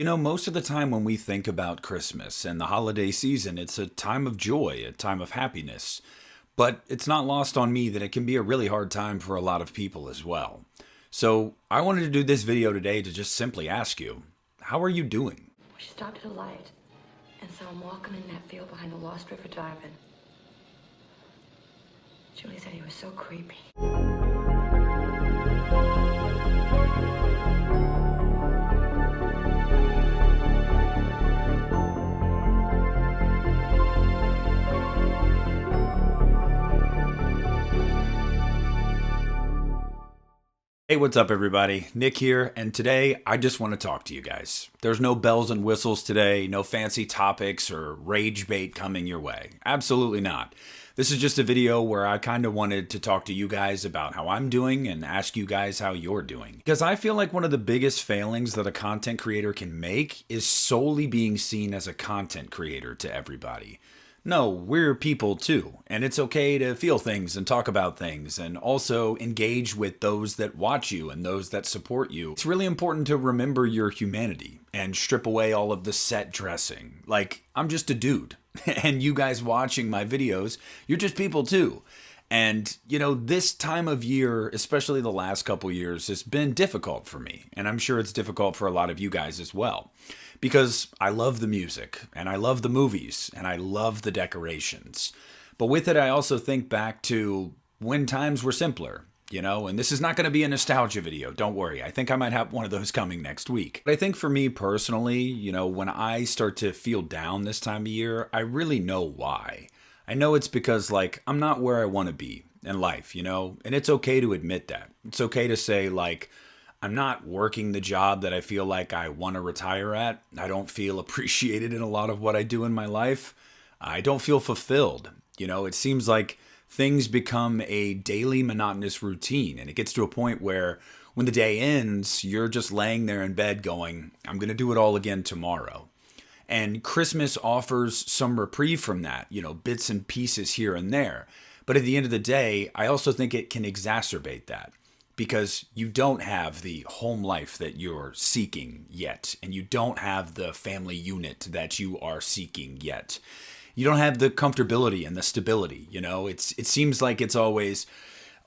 You know, most of the time when we think about Christmas and the holiday season, it's a time of joy, a time of happiness. But it's not lost on me that it can be a really hard time for a lot of people as well. So I wanted to do this video today to just simply ask you, how are you doing? She stopped at a light and saw him walking in that field behind the Lost River diving. Julie said he was so creepy. Hey, what's up everybody? Nick here, and today I just want to talk to you guys. There's no bells and whistles today, no fancy topics or rage bait coming your way. Absolutely not. This is just a video where I kind of wanted to talk to you guys about how I'm doing and ask you guys how you're doing. Because I feel like one of the biggest failings that a content creator can make is solely being seen as a content creator to everybody. No, we're people too, and it's okay to feel things and talk about things and also engage with those that watch you and those that support you. It's really important to remember your humanity and strip away all of the set dressing. Like, I'm just a dude, and you guys watching my videos, you're just people too. And, you know, this time of year, especially the last couple years, has been difficult for me. And I'm sure it's difficult for a lot of you guys as well. Because I love the music, and I love the movies, and I love the decorations. But with it, I also think back to when times were simpler, you know? And this is not going to be a nostalgia video, don't worry. I think I might have one of those coming next week. But I think for me personally, you know, when I start to feel down this time of year, I really know why. I know it's because, like, I'm not where I want to be in life, you know? And it's okay to admit that. It's okay to say, like, I'm not working the job that I feel like I want to retire at. I don't feel appreciated in a lot of what I do in my life. I don't feel fulfilled. You know, it seems like things become a daily monotonous routine. And it gets to a point where when the day ends, you're just laying there in bed going, I'm going to do it all again tomorrow. And Christmas offers some reprieve from that, you know, bits and pieces here and there. But at the end of the day, I also think it can exacerbate that. Because you don't have the home life that you're seeking yet, and you don't have the family unit that you are seeking yet. You don't have the comfortability and the stability, you know? It seems like it's always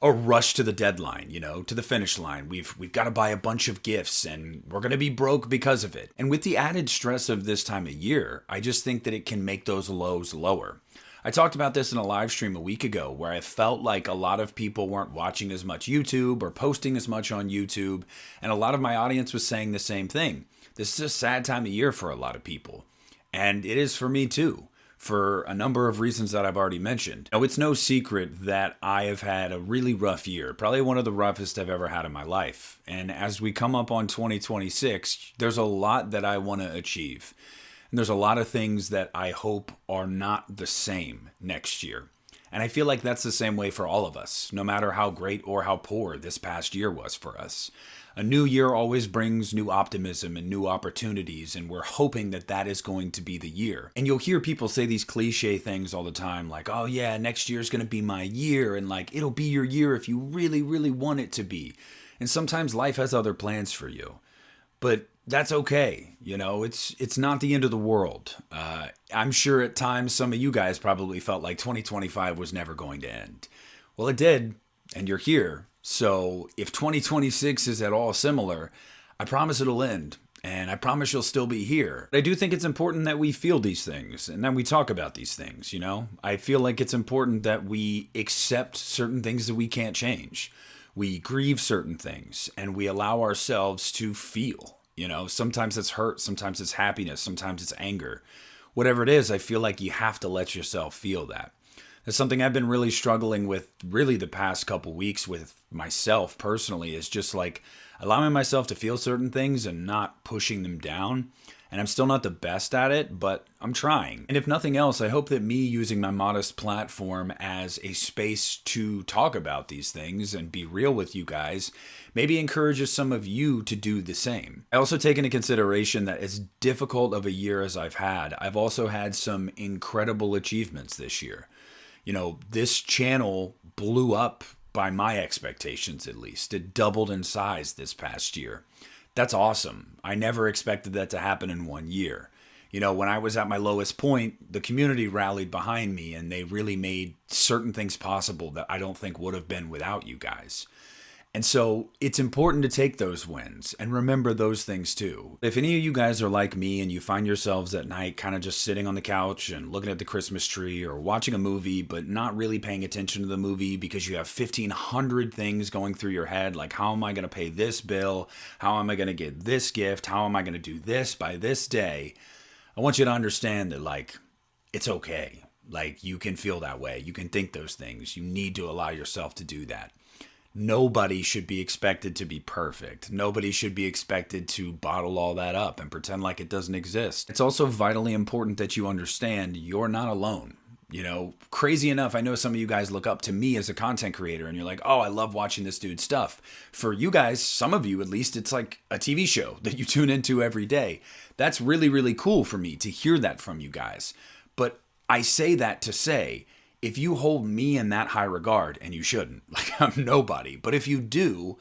a rush to the deadline, you know, to the finish line. We've got to buy a bunch of gifts, and we're going to be broke because of it. And with the added stress of this time of year, I just think that it can make those lows lower. I talked about this in a live stream a week ago where I felt like a lot of people weren't watching as much YouTube or posting as much on YouTube, and a lot of my audience was saying the same thing. This is a sad time of year for a lot of people, and it is for me too, for a number of reasons that I've already mentioned. Now, it's no secret that I have had a really rough year, probably one of the roughest I've ever had in my life, and as we come up on 2026, there's a lot that I want to achieve. And there's a lot of things that I hope are not the same next year. And I feel like that's the same way for all of us, no matter how great or how poor this past year was for us. A new year always brings new optimism and new opportunities, and we're hoping that that is going to be the year. And you'll hear people say these cliche things all the time, like, oh yeah, next year's going to be my year, and like, it'll be your year if you really, really want it to be. And sometimes life has other plans for you. But that's okay. You know, it's not the end of the world. I'm sure at times some of you guys probably felt like 2025 was never going to end. Well, it did, and you're here. So if 2026 is at all similar, I promise it'll end, and I promise you'll still be here. I do think it's important that we feel these things, and that we talk about these things, you know? I feel like it's important that we accept certain things that we can't change. We grieve certain things, and we allow ourselves to feel. You know, sometimes it's hurt, sometimes it's happiness, sometimes it's anger. Whatever it is, I feel like you have to let yourself feel that. That's something I've been really struggling with really the past couple weeks with myself personally, is just like allowing myself to feel certain things and not pushing them down. And I'm still not the best at it, but I'm trying. And if nothing else, I hope that me using my modest platform as a space to talk about these things and be real with you guys maybe encourages some of you to do the same. I also take into consideration that as difficult of a year as I've had, I've also had some incredible achievements this year. You know, this channel blew up by my expectations at least. It doubled in size this past year. That's awesome. I never expected that to happen in 1 year. You know, when I was at my lowest point, the community rallied behind me and they really made certain things possible that I don't think would have been without you guys. And so it's important to take those wins and remember those things too. If any of you guys are like me and you find yourselves at night kind of just sitting on the couch and looking at the Christmas tree or watching a movie, but not really paying attention to the movie because you have 1,500 things going through your head, like how am I going to pay this bill? How am I going to get this gift? How am I going to do this by this day? I want you to understand that, like, it's okay. Like, you can feel that way. You can think those things. You need to allow yourself to do that. Nobody should be expected to be perfect. Nobody should be expected to bottle all that up and pretend like it doesn't exist. It's also vitally important that you understand you're not alone. You know, crazy enough, I know some of you guys look up to me as a content creator and you're like, oh, I love watching this dude's stuff. For you guys, some of you at least, it's like a TV show that you tune into every day. That's really, really cool for me to hear that from you guys. But I say that to say, if you hold me in that high regard, and you shouldn't, like I'm nobody, but if you do,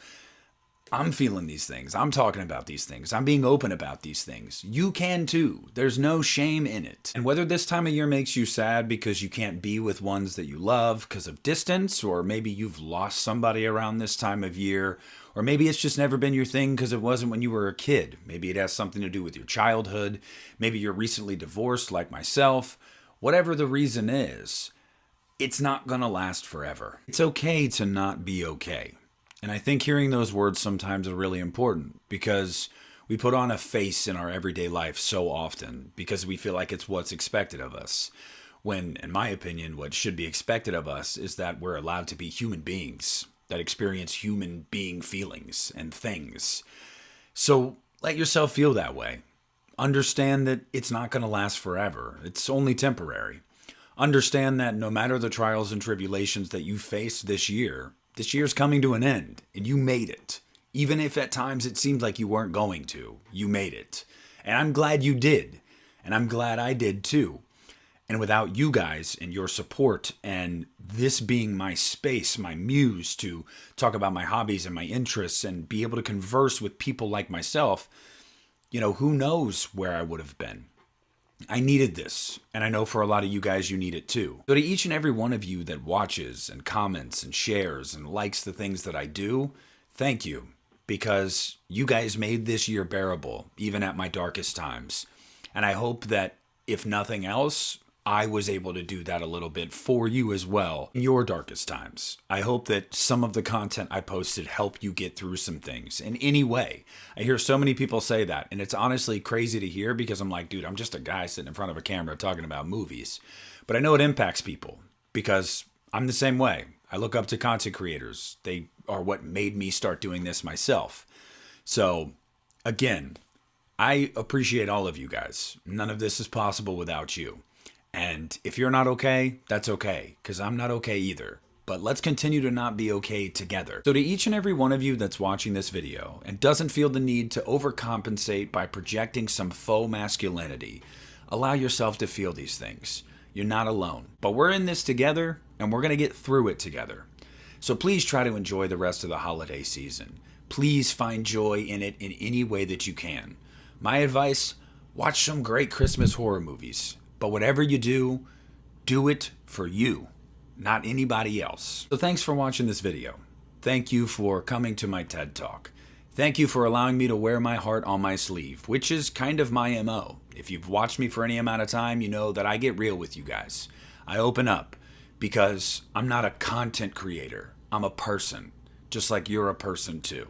I'm feeling these things. I'm talking about these things. I'm being open about these things. You can too. There's no shame in it. And whether this time of year makes you sad because you can't be with ones that you love because of distance, or maybe you've lost somebody around this time of year, or maybe it's just never been your thing because it wasn't when you were a kid. Maybe it has something to do with your childhood. Maybe you're recently divorced like myself. Whatever the reason is, it's not going to last forever. It's okay to not be okay. And I think hearing those words sometimes are really important because we put on a face in our everyday life so often because we feel like it's what's expected of us. When, in my opinion, what should be expected of us is that we're allowed to be human beings that experience human being feelings and things. So let yourself feel that way. Understand that it's not going to last forever. It's only temporary. Understand that no matter the trials and tribulations that you face this year's coming to an end, and you made it. Even if at times it seemed like you weren't going to, you made it. And I'm glad you did. And I'm glad I did too. And without you guys and your support and this being my space, my muse to talk about my hobbies and my interests and be able to converse with people like myself, you know, who knows where I would have been. I needed this, and I know for a lot of you guys you need it too. So to each and every one of you that watches and comments and shares and likes the things that I do, thank you, because you guys made this year bearable, even at my darkest times. And I hope that, if nothing else, I was able to do that a little bit for you as well in your darkest times. I hope that some of the content I posted helped you get through some things in any way. I hear so many people say that, and it's honestly crazy to hear because I'm like, dude, I'm just a guy sitting in front of a camera talking about movies. But I know it impacts people because I'm the same way. I look up to content creators. They are what made me start doing this myself. So, again, I appreciate all of you guys. None of this is possible without you. And if you're not okay, that's okay, because I'm not okay either. But let's continue to not be okay together. So to each and every one of you that's watching this video and doesn't feel the need to overcompensate by projecting some faux masculinity, allow yourself to feel these things. You're not alone. But we're in this together, and we're going to get through it together. So please try to enjoy the rest of the holiday season. Please find joy in it in any way that you can. My advice, watch some great Christmas horror movies. But whatever you do it for you, not anybody else. So thanks for watching this video. Thank you for coming to my TED Talk. Thank you for allowing me to wear my heart on my sleeve, which is kind of my MO. If you've watched me for any amount of time, you know that I get real with you guys. I open up because I'm not a content creator. I'm a person, just like you're a person too.